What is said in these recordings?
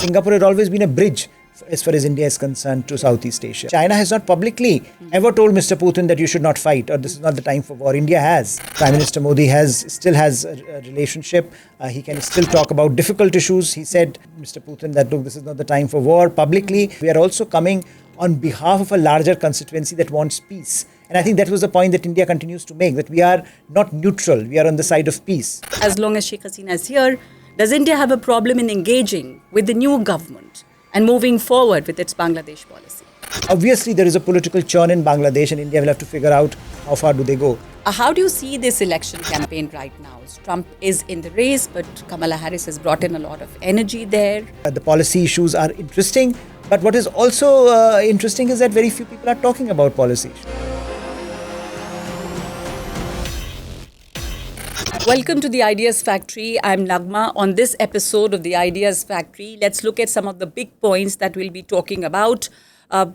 Singapore had always been a bridge as far as India is concerned to Southeast Asia. China has not publicly ever told Mr. Putin that you should not fight or this is not the time for war. India has. Prime Minister Modi still has a relationship. He can still talk about difficult issues. He said, Mr. Putin, that look, this is not the time for war publicly. We are also coming on behalf of a larger constituency that wants peace. And I think that was the point that India continues to make, that we are not neutral. We are on the side of peace. As long as Sheikh Hasina is here, does India have a problem in engaging with the new government and moving forward with its Bangladesh policy? Obviously, there is a political churn in Bangladesh and India will have to figure out how far do they go. How do you see this election campaign right now? Trump is in the race, but Kamala Harris has brought in a lot of energy there. The policy issues are interesting, but what is also interesting is that very few people are talking about policy issues. Welcome to the Ideas Factory. I'm Naghma. On this episode of the Ideas Factory, let's look at some of the big points that we'll be talking about.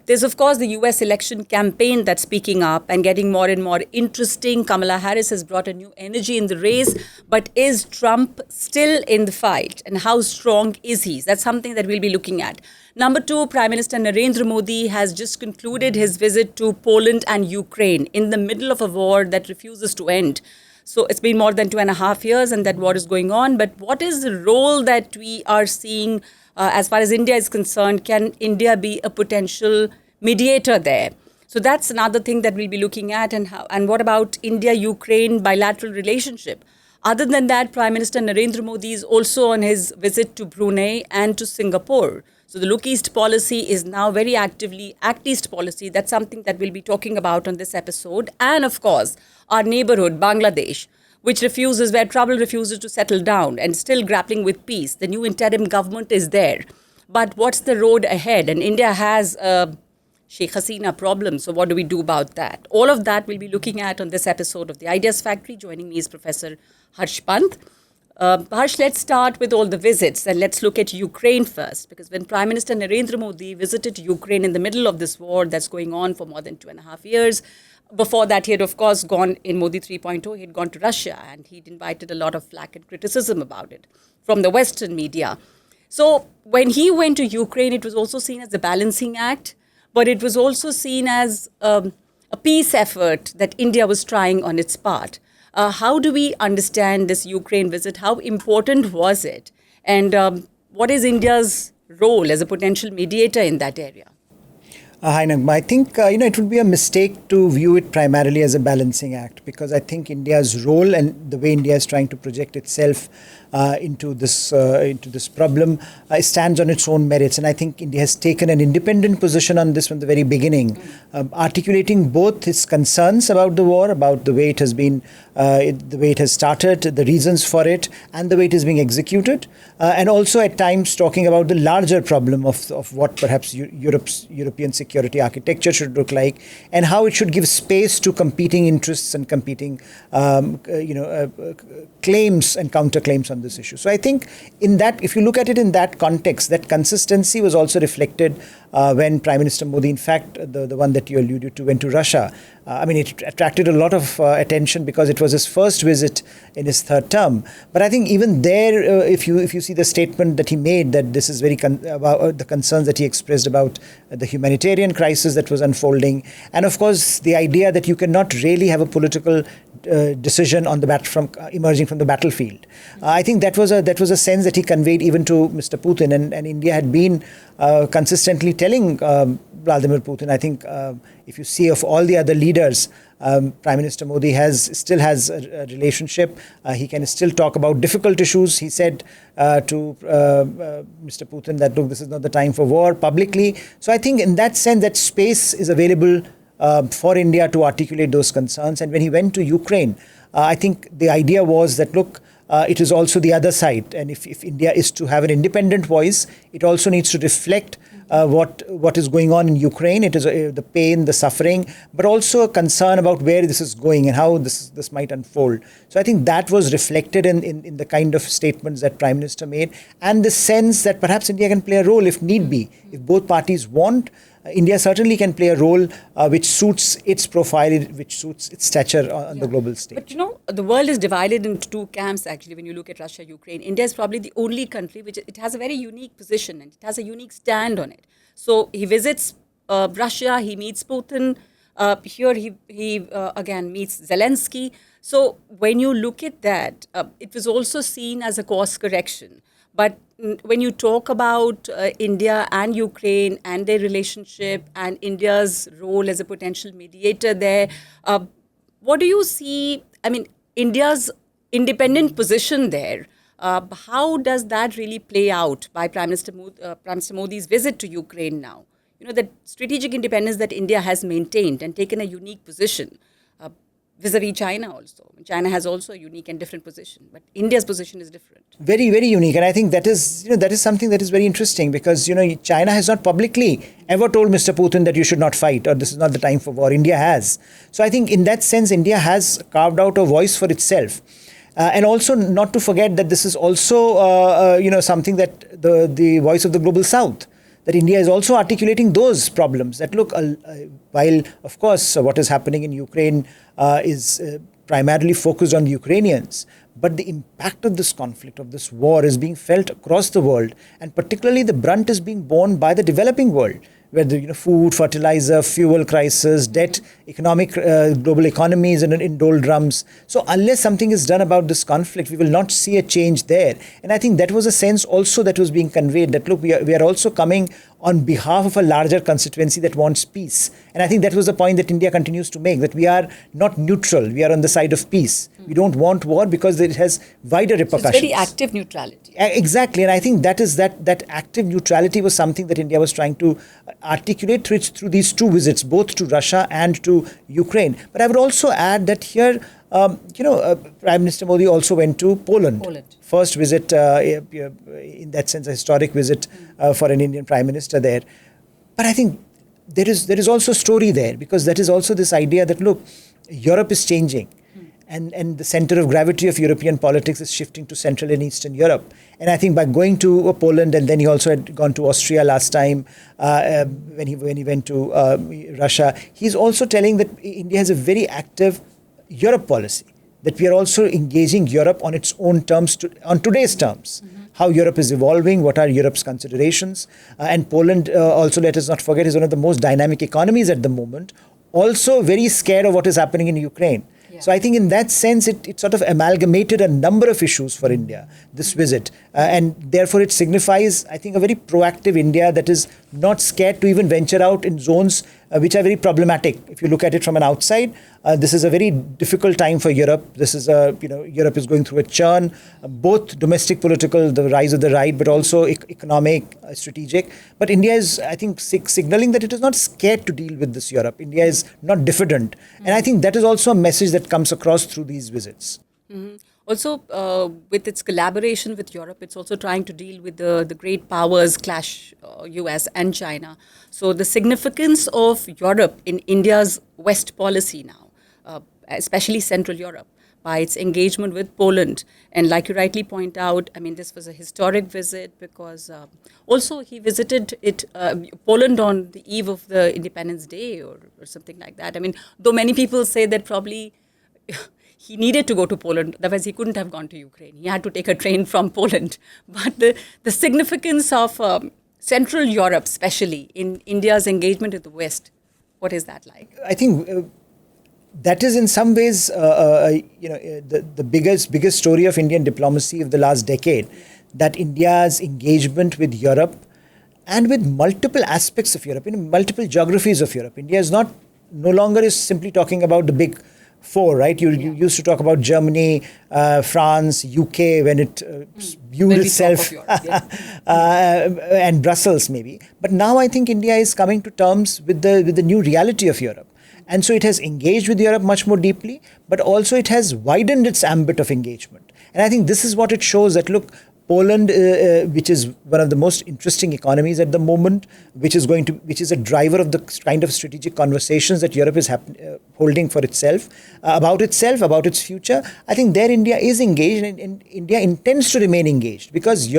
There's, of course, the US election campaign that's speaking up and getting more and more interesting. Kamala Harris has brought a new energy in the race, but is Trump still in the fight? And how strong is he? That's something that we'll be looking at. Number two, Prime Minister Narendra Modi has just concluded his visit to Poland and Ukraine in the middle of a war that refuses to end. So it's been more than 2.5 years and that war is going on. But what is the role that we are seeing as far as India is concerned? Can India be a potential mediator there? So that's another thing that we'll be looking at. And what about India-Ukraine bilateral relationship? Other than that, Prime Minister Narendra Modi is also on his visit to Brunei and to Singapore. So the Look East policy is now very actively Act East policy. That's something that we'll be talking about on this episode. And of course, our neighborhood, Bangladesh, where trouble refuses to settle down and still grappling with peace. The new interim government is there. But what's the road ahead? And India has a Sheikh Hasina problem. So what do we do about that? All of that we'll be looking at on this episode of the Ideas Factory. Joining me is Professor Harsh Pant. Harsh, let's start with all the visits and let's look at Ukraine first, because when Prime Minister Narendra Modi visited Ukraine in the middle of this war that's going on for more than 2.5 years, before that he had of course gone in Modi 3.0, he had gone to Russia and he'd invited a lot of flack and criticism about it from the Western media. So when he went to Ukraine, it was also seen as a balancing act, but it was also seen as a peace effort that India was trying on its part. How do we understand this Ukraine visit? How important was it? And what is India's role as a potential mediator in that area? Hi, Naghma. I think it would be a mistake to view it primarily as a balancing act, because I think India's role and the way India is trying to project itself into this problem stands on its own merits. And I think India has taken an independent position on this from the very beginning, articulating both its concerns about the war, about the way it has been, the way it has started, the reasons for it, and the way it is being executed, and also at times talking about the larger problem of what perhaps European security architecture should look like, and how it should give space to competing interests and competing claims and counterclaims on this issue. So I think in that, if you look at it in that context, that consistency was also reflected when Prime Minister Modi, in fact, the one that you alluded to, went to Russia. It attracted a lot of attention because it was his first visit in his third term. But I think even there, if you see the statement that he made, that this is about the concerns that he expressed about the humanitarian crisis that was unfolding, and of course the idea that you cannot really have a political decision on the emerging from the battlefield. I think that was a sense that he conveyed even to Mr. Putin, and India had been consistently telling Vladimir Putin. I think if you see of all the other leaders, Prime Minister Modi still has a relationship. He can still talk about difficult issues. He said to Mr. Putin that, look, this is not the time for war publicly. So I think in that sense, that space is available for India to articulate those concerns. And when he went to Ukraine, I think the idea was that, look, it is also the other side. And if India is to have an independent voice, it also needs to reflect what is going on in Ukraine. It is the pain, the suffering, but also a concern about where this is going and how this might unfold. So I think that was reflected in the kind of statements that Prime Minister made, and the sense that perhaps India can play a role if need be. If both parties want, India certainly can play a role which suits its profile, which suits its stature on the global stage. But the world is divided into two camps actually when you look at Russia, Ukraine. India is probably the only country which it has a very unique position and it has a unique stand on it. So he visits Russia, he meets Putin. Here he again meets Zelensky. So when you look at that, it was also seen as a course correction. But when you talk about India and Ukraine and their relationship and India's role as a potential mediator there, what do you see? I mean, India's independent position there, how does that really play out by Prime Minister Modi's visit to Ukraine now? The strategic independence that India has maintained and taken a unique position vis-a-vis China also. China has also a unique and different position, but India's position is different. Very, very unique. And I think that is something that is very interesting because, China has not publicly ever told Mr. Putin that you should not fight or this is not the time for war. India has. So I think in that sense, India has carved out a voice for itself. And also not to forget that this is also, something that the voice of the global South, that India is also articulating those problems that look, while of course what is happening in Ukraine is primarily focused on the Ukrainians, but the impact of this conflict, of this war is being felt across the world, and particularly the brunt is being borne by the developing world, where the food, fertilizer, fuel crisis, debt, global economies in doldrums. So unless something is done about this conflict, we will not see a change there. And I think that was a sense also that was being conveyed that, look, we are also coming on behalf of a larger constituency that wants peace. And I think that was the point that India continues to make, that we are not neutral, we are on the side of peace. We don't want war because it has wider repercussions. So it's very active neutrality. Exactly, and I think that active neutrality was something that India was trying to articulate through these two visits, both to Russia and to Ukraine. But I would also add that here, Prime Minister Modi also went to Poland. First visit, in that sense, a historic visit for an Indian Prime Minister there. But I think there is also a story there, because that is also this idea that, look, Europe is changing. And the center of gravity of European politics is shifting to Central and Eastern Europe. And I think by going to Poland, and then he also had gone to Austria last time when he went to Russia, he's also telling that India has a very active Europe policy, that we are also engaging Europe on its own terms, on today's terms. How Europe is evolving, what are Europe's considerations. And Poland, also let us not forget, is one of the most dynamic economies at the moment, also very scared of what is happening in Ukraine. Yeah. So I think in that sense, it sort of amalgamated a number of issues for India, this visit. And therefore it signifies, I think, a very proactive India that is not scared to even venture out in zones which are very problematic. If you look at it from an outside, this is a very difficult time for Europe. This is Europe is going through a churn, both domestic political, the rise of the right, but also economic, strategic. But India is, I think, signaling that it is not scared to deal with this Europe. India is not diffident. And I think that is also a message that comes across through these visits. Also, with its collaboration with Europe, it's also trying to deal with the great powers clash, US and China. So the significance of Europe in India's West policy now, especially Central Europe, by its engagement with Poland. And like you rightly point out, I mean, this was a historic visit because also he visited Poland on the eve of the Independence Day or something like that. I mean, though many people say that probably he needed to go to Poland, otherwise he couldn't have gone to Ukraine. He had to take a train from Poland. But the significance of Central Europe, especially in India's engagement with the West, what is that like? I think that is in some ways, the biggest story of Indian diplomacy of the last decade, that India's engagement with Europe and with multiple aspects of Europe, multiple geographies of Europe. India is no longer is simply talking about the big four, right? You used to talk about Germany, France, UK when it viewed itself, and Brussels maybe. But now I think India is coming to terms with the new reality of Europe. And so it has engaged with Europe much more deeply, but also it has widened its ambit of engagement. And I think this is what it shows, that look, Poland, which is one of the most interesting economies at the moment, which is a driver of the kind of strategic conversations that Europe is holding for itself, about its future. I think there India is engaged, and India intends to remain engaged, because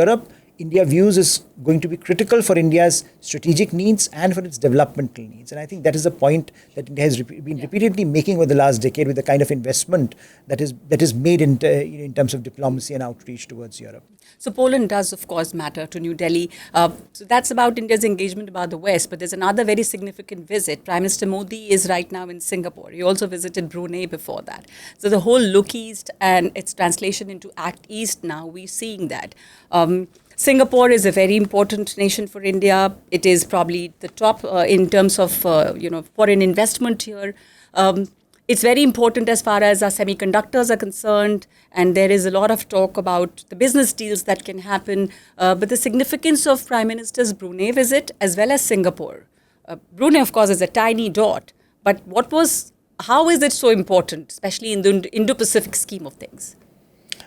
India views is going to be critical for India's strategic needs and for its developmental needs. And I think that is a point that India has been repeatedly making over the last decade, with the kind of investment that is made in terms of diplomacy and outreach towards Europe. So Poland does, of course, matter to New Delhi. So that's about India's engagement about the West. But there's another very significant visit. Prime Minister Modi is right now in Singapore. He also visited Brunei before that. So the whole Look East and its translation into Act East now, we're seeing that. Singapore is a very important nation for India. It is probably the top in terms of foreign investment here. It's very important as far as our semiconductors are concerned, and there is a lot of talk about the business deals that can happen. But the significance of Prime Minister's Brunei visit as well as Singapore. Brunei, of course, is a tiny dot, but how is it so important, especially in the Indo-Pacific scheme of things?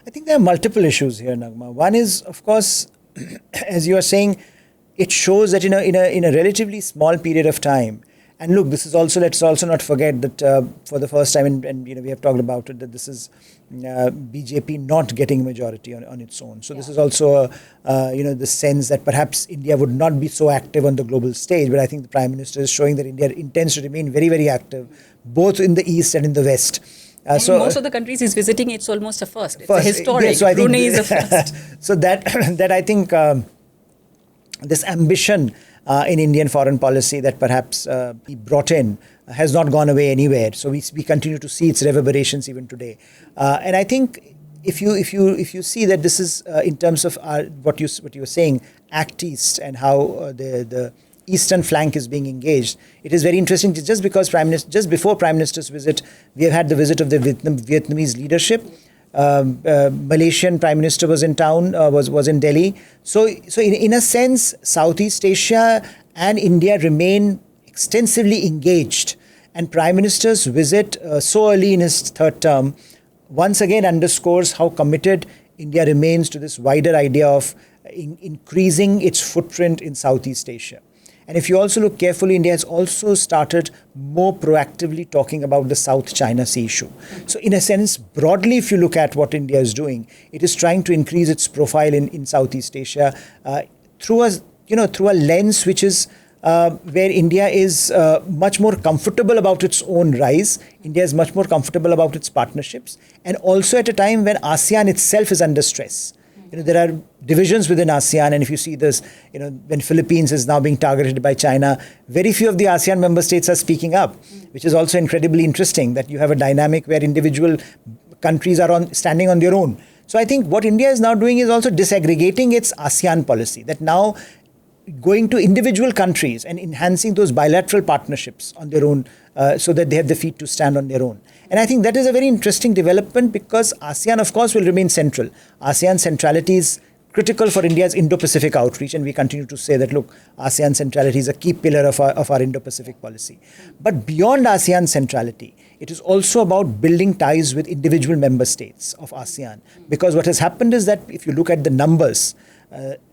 I think there are multiple issues here, Naghma. One is, of course, as you are saying, it shows that in a relatively small period of time. And look, let's also not forget that for the first time, and we have talked about it, that this is BJP not getting a majority on its own. So this is also the sense that perhaps India would not be so active on the global stage. But I think the Prime Minister is showing that India intends to remain very, very active, both in the East and in the West. So most of the countries he's visiting, it's almost a first. It's a historic. Yeah, so Brunei is a first. So that I think this ambition in Indian foreign policy that perhaps he brought in has not gone away anywhere. So we continue to see its reverberations even today. And I think if you see that this is in terms of what you were saying, Act East, and how the eastern flank is being engaged, it is very interesting. Just before Prime Minister's visit, we have had the visit of the Vietnamese leadership. Malaysian Prime Minister was in town, was in Delhi. So in a sense, Southeast Asia and India remain extensively engaged. And Prime Minister's visit so early in his third term once again underscores how committed India remains to this wider idea of increasing its footprint in Southeast Asia. And if you also look carefully, India has also started more proactively talking about the South China Sea issue. So in a sense, broadly, if you look at what India is doing, it is trying to increase its profile in Southeast Asia through a lens which is where India is much more comfortable about its own rise. India is much more comfortable about its partnerships, and also at a time when ASEAN itself is under stress. There are divisions within ASEAN, and if you see this, when Philippines is now being targeted by China, very few of the ASEAN member states are speaking up, which is also incredibly interesting, that you have a dynamic where individual countries are standing on their own. So I think what India is now doing is also disaggregating its ASEAN policy, that now going to individual countries and enhancing those bilateral partnerships on their own, so that they have the feet to stand on their own. And I think that is a very interesting development, because ASEAN, of course, will remain central. ASEAN centrality is critical for India's Indo-Pacific outreach, and we continue to say that, look, ASEAN centrality is a key pillar of our Indo-Pacific policy. But beyond ASEAN centrality, it is also about building ties with individual member states of ASEAN. Because what has happened is that if you look at the numbers,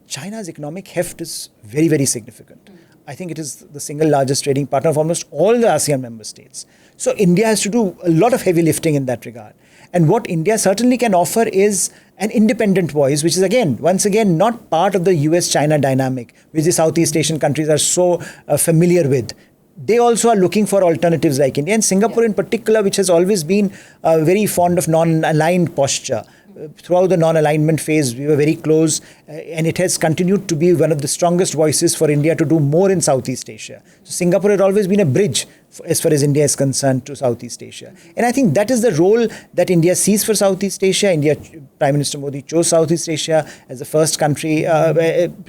China's economic heft is very, very significant. I think it is the single largest trading partner of almost all the ASEAN member states. So India has to do a lot of heavy lifting in that regard. And what India certainly can offer is an independent voice, which is once again, not part of the US-China dynamic, which the Southeast Asian countries are so familiar with. They also are looking for alternatives like India. And Singapore in particular, which has always been very fond of non-aligned posture. Throughout the non-alignment phase, we were very close, and it has continued to be one of the strongest voices for India to do more in Southeast Asia. So Singapore had always been a bridge as far as India is concerned to Southeast Asia. And I think that is the role that India sees for Southeast Asia. Prime Minister Modi chose Southeast Asia as the first country,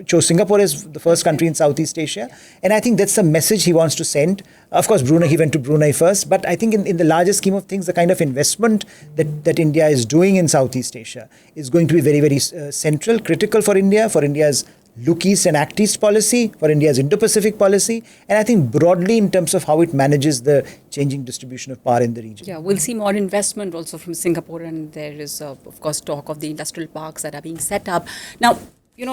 chose Singapore as the first country in Southeast Asia. And I think that's the message he wants to send. Of course, he went to Brunei first. But I think in the larger scheme of things, the kind of investment that India is doing in Southeast Asia is going to be very, very central, critical for India, for India's Look East and Act East policy, for India's Indo-Pacific policy, and I think broadly in terms of how it manages the changing distribution of power in the region. Yeah, we'll see more investment also from Singapore, and there is, of course, talk of the industrial parks that are being set up. Now, we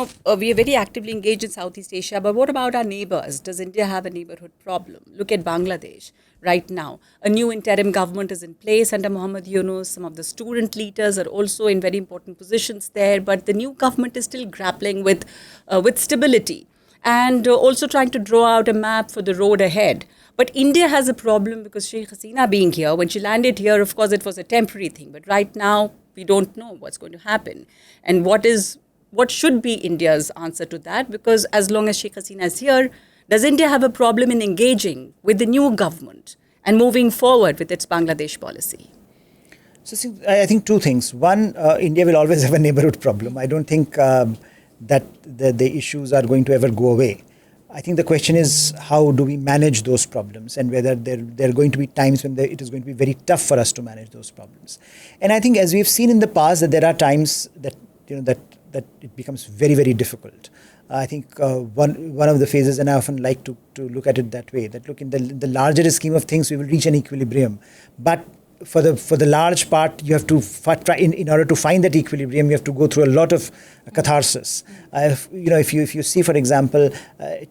are very actively engaged in Southeast Asia, but what about our neighbors? Does India have a neighborhood problem? Look at Bangladesh right now. A new interim government is in place under Mohammed Yunus. Some of the student leaders are also in very important positions there, but the new government is still grappling with stability and also trying to draw out a map for the road ahead. But India has a problem because Sheikh Hasina being here, when she landed here, of course, it was a temporary thing. But right now, we don't know what's going to happen. And what should be India's answer to that? Because as long as Sheikh Hasina is here, does India have a problem in engaging with the new government and moving forward with its Bangladesh policy? So I think two things. One, India will always have a neighborhood problem. I don't think that the issues are going to ever go away. I think the question is how do we manage those problems, and whether there are going to be times when it is going to be very tough for us to manage those problems. And I think as we've seen in the past that there are times that that it becomes very, very difficult. I think one of the phases, and I often like to look at it that way, that look, in the larger scheme of things, we will reach an equilibrium. But for the large part, you have to try in order to find that equilibrium, you have to go through a lot of catharsis. If you see, for example,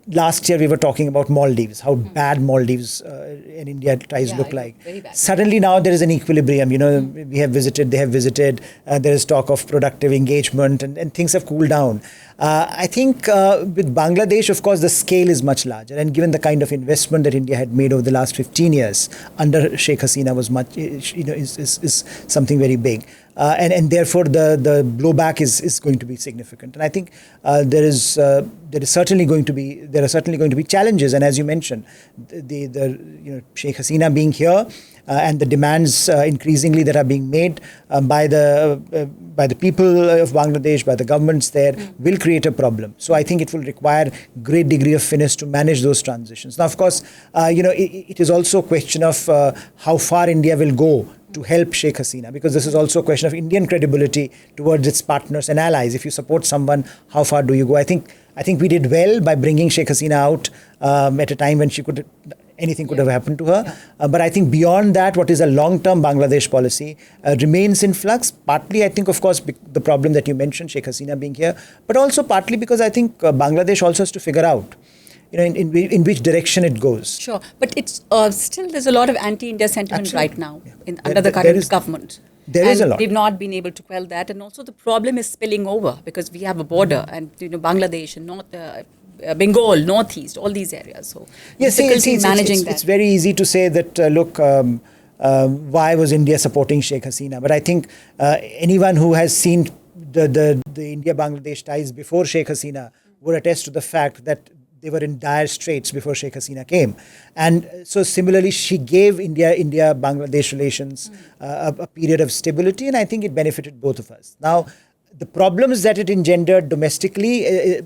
last year we were talking about Maldives, how bad Maldives and India ties look like. Suddenly now there is an equilibrium. We have visited, they have visited. There is talk of productive engagement, and things have cooled down. I think with Bangladesh, of course, the scale is much larger, and given the kind of investment that India had made over the last 15 years under Sheikh Hasina was much, is something very big. And therefore the blowback is going to be significant. And I think there are certainly going to be challenges. And as you mentioned, the Sheikh Hasina being here and the demands increasingly that are being made by the people of Bangladesh, by the governments there, will create a problem. So I think it will require great degree of finesse to manage those transitions. Now, of course, it is also a question of how far India will go to help Sheikh Hasina, because this is also a question of Indian credibility towards its partners and allies. If you support someone, how far do you go? I think we did well by bringing Sheikh Hasina out at a time when anything could have happened to her. But I think beyond that, what is a long-term Bangladesh policy remains in flux. Partly, I think, of course, the problem that you mentioned, Sheikh Hasina being here, but also partly because I think Bangladesh also has to figure out in which direction it goes. Sure, but it's still there's a lot of anti-India sentiment right now under the current government. There is a lot. They've not been able to quell that, and also the problem is spilling over because we have a border, and Bangladesh and Bengal, Northeast, all these areas. So difficulty managing that. It's very easy to say that why was India supporting Sheikh Hasina? But I think anyone who has seen the India-Bangladesh ties before Sheikh Hasina would attest to the fact that they were in dire straits before Sheikh Hasina came. And so similarly, she gave India-Bangladesh relations a period of stability, and I think it benefited both of us. Now, the problems that it engendered domestically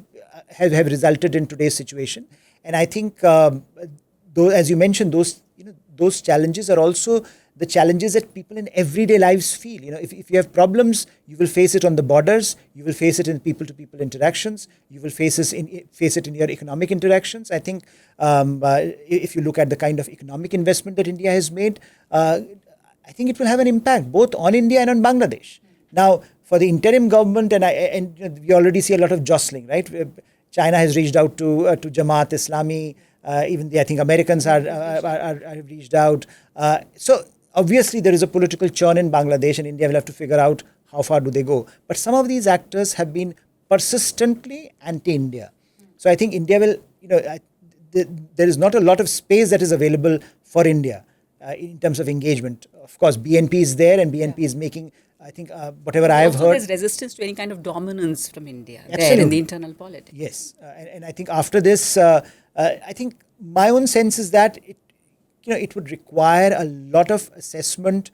have resulted in today's situation. And I think, as you mentioned, those challenges are also the challenges that people in everyday lives feel. If you have problems, you will face it on the borders, you will face it in people-to-people interactions, you will face it in your economic interactions. I think if you look at the kind of economic investment that India has made, I think it will have an impact both on India and on Bangladesh. Now, for the interim government, and we already see a lot of jostling, right? China has reached out to Jamaat Islami. Even I think Americans have reached out. So obviously there is a political churn in Bangladesh, and India will have to figure out how far do they go. But some of these actors have been persistently anti-India. So I think India will, there is not a lot of space that is available for India in terms of engagement. Of course, BNP is there, and BNP is making, I think, whatever I have heard. There's resistance to any kind of dominance from India there in the internal politics. Yes, and I think after this, I think my own sense is that it would require a lot of assessment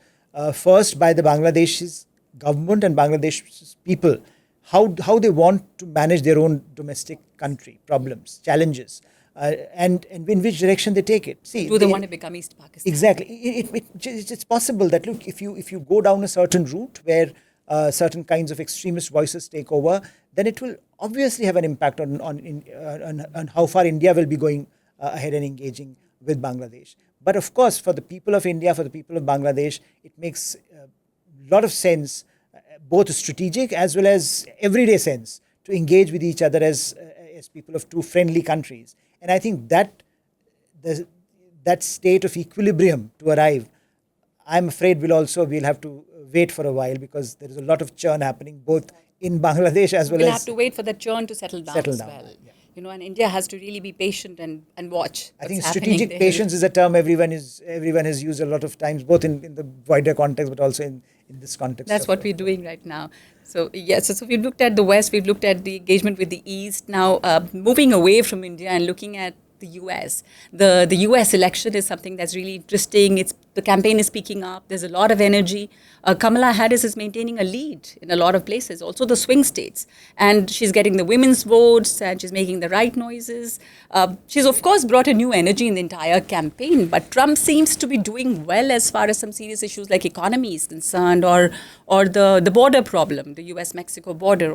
first by the Bangladesh's government and Bangladesh's people, how they want to manage their own domestic country problems, challenges. And in which direction they take it. See, do they want to become East Pakistan? Exactly. It's possible that, look, if you go down a certain route where certain kinds of extremist voices take over, then it will obviously have an impact on how far India will be going ahead and engaging with Bangladesh. But of course, for the people of India, for the people of Bangladesh, it makes a lot of sense, both strategic as well as everyday sense, to engage with each other as people of two friendly countries. And I think that that state of equilibrium to arrive, I'm afraid we'll have to wait for a while, because there is a lot of churn happening both in Bangladesh as well We'll as have to wait for the churn to settle down as well. Yeah. You know, and India has to really be patient and watch. I think what's strategic happening there. patience is a term everyone has used a lot of times, both in the wider context, but also in this context. That's what we're doing right now. So yes, so we've looked at the West, we've looked at the engagement with the East. Now, moving away from India and looking at the US. The US election is something that's really interesting. The campaign is picking up. There's a lot of energy. Kamala Harris is maintaining a lead in a lot of places, also the swing states. And she's getting the women's votes, and she's making the right noises. She's, of course, brought a new energy in the entire campaign. But Trump seems to be doing well as far as some serious issues like economy is concerned, or the border problem, the US-Mexico border.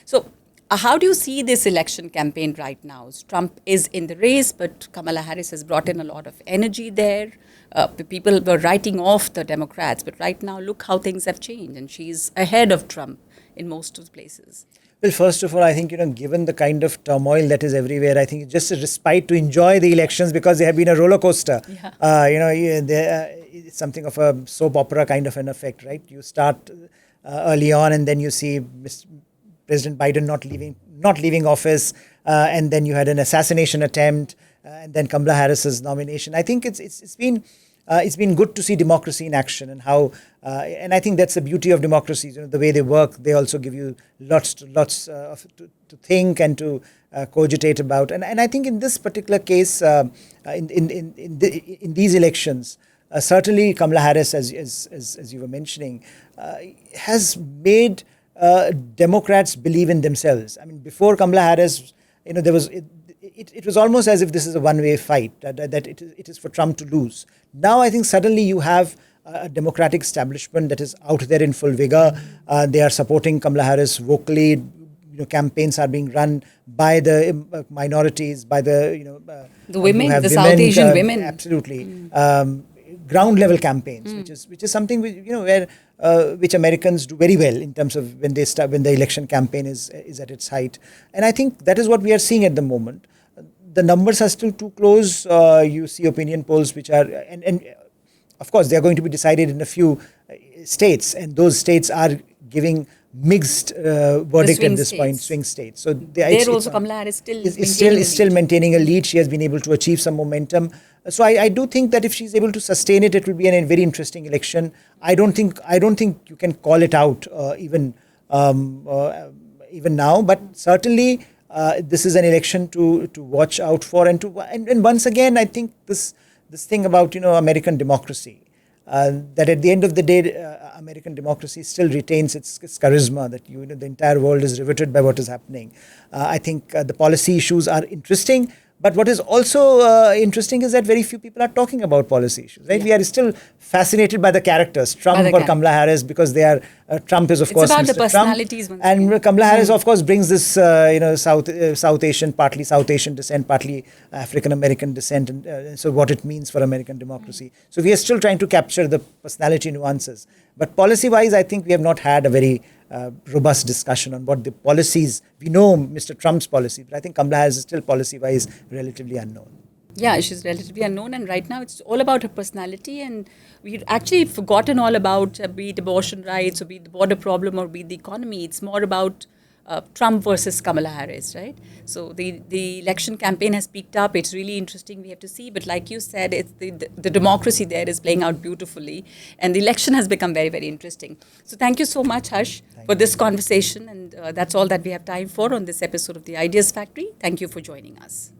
So how do you see this election campaign right now? Trump is in the race, but Kamala Harris has brought in a lot of energy there. People were writing off the Democrats, but right now, look how things have changed, and she's ahead of Trump in most of the places. Well, first of all, I think, given the kind of turmoil that is everywhere, I think it's just a respite to enjoy the elections, because they have been a roller coaster. Yeah. It's something of a soap opera kind of an effect, right? You start early on, and then you see President Biden not leaving office, and then you had an assassination attempt, and then Kamala Harris's nomination. I think it's been good to see democracy in action, and how, and I think that's the beauty of democracies. The way they work, they also give you lots to think and to cogitate about. And I think in this particular case, in these elections, certainly Kamala Harris, as you were mentioning, has made Democrats believe in themselves. I mean, before Kamala Harris, there was it was almost as if this is a one-way fight, that it is for Trump to lose. Now I think suddenly you have a Democratic establishment that is out there in full vigor. They are supporting Kamala Harris vocally. Campaigns are being run by the minorities, by the women, the South Asian women. Absolutely. Ground level campaigns, which is something where which Americans do very well in terms of when the election campaign is at its height. And I think that is what we are seeing at the moment. The numbers are still too close. You see opinion polls which are, and of course they are going to be decided in a few states, and those states are giving mixed verdict at this point, swing states. So Kamala Harris is still maintaining a lead. She has been able to achieve some momentum. So I do think that if she's able to sustain it, it will be a very interesting election. I don't think you can call it out even now, but certainly this is an election to watch out for, and once again I think this thing about American democracy. That at the end of the day, American democracy still retains its charisma, that the entire world is riveted by what is happening. I think the policy issues are interesting, but what is also interesting is that very few people are talking about policy issues, right? Yeah. We are still fascinated by the characters, Trump or Kamala Harris, because they are Trump is of course about Mr. the personalities, Trump, and Kamala Harris of course brings this South Asian, partly South Asian descent, partly African American descent, and so what it means for American democracy. So we are still trying to capture the personality nuances, but policy wise I think we have not had a very robust discussion on what the policies. We know Mr. Trump's policy, but I think Kamala Harris is still policy-wise relatively unknown. Yeah, she's relatively unknown, and right now it's all about her personality, and we've actually forgotten all about be it abortion rights, or be it the border problem, or be it the economy. It's more about Trump versus Kamala Harris, right? So the election campaign has picked up. It's really interesting. We have to see. But like you said, it's the democracy there is playing out beautifully. And the election has become very, very interesting. So thank you so much, Harsh, for this conversation. And that's all that we have time for on this episode of The Ideas Factory. Thank you for joining us.